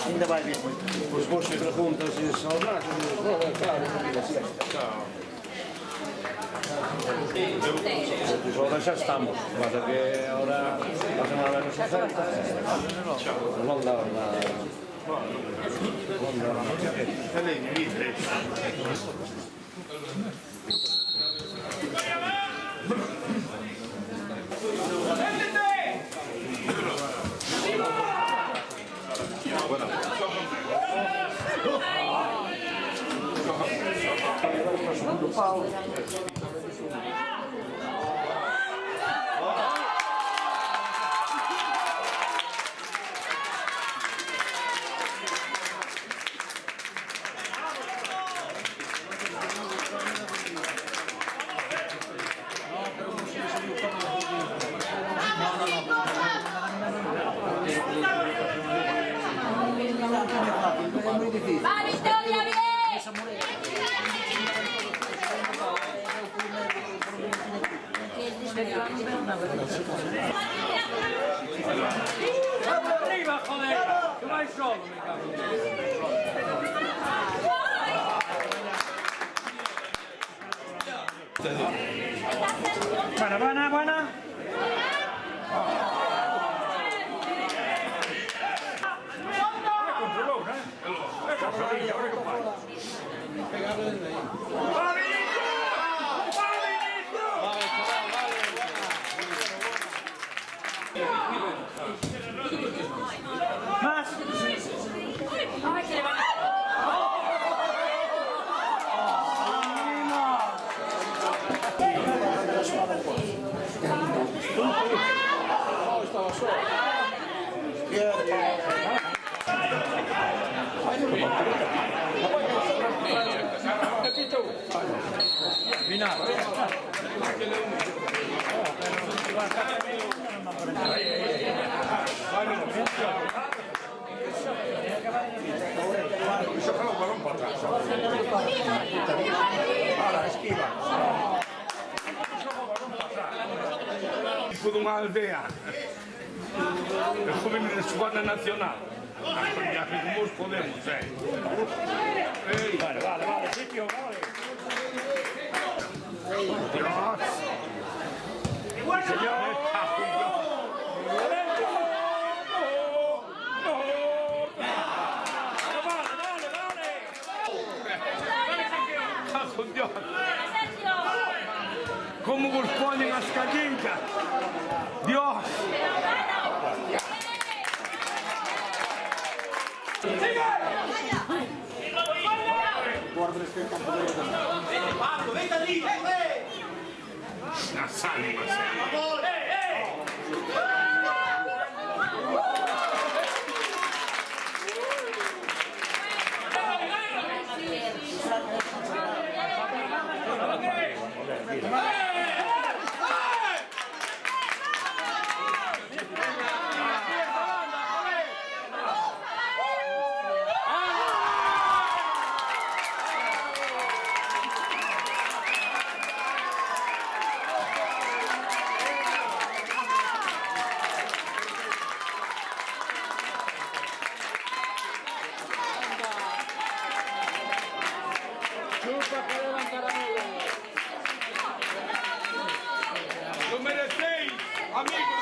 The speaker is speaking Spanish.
Ainda vai vir os vossos perguntas e saudades. Ahora ya estamos, pasa que ahora la semana de los ofertas no han dado nada. ¡Va, Victoria, bien! ¡Arriba, joder! ¡Que vais solo, me cago! Buena, buena. Más. Fue de una aldea, el joven de su guardia nacional. Ya que como os podemos, Vale, sitio, vale. Dios. Señor. Dios. ¿Cómo vos ponen las callitas? Dios. Las ánimas. Lo merecéis, amigos.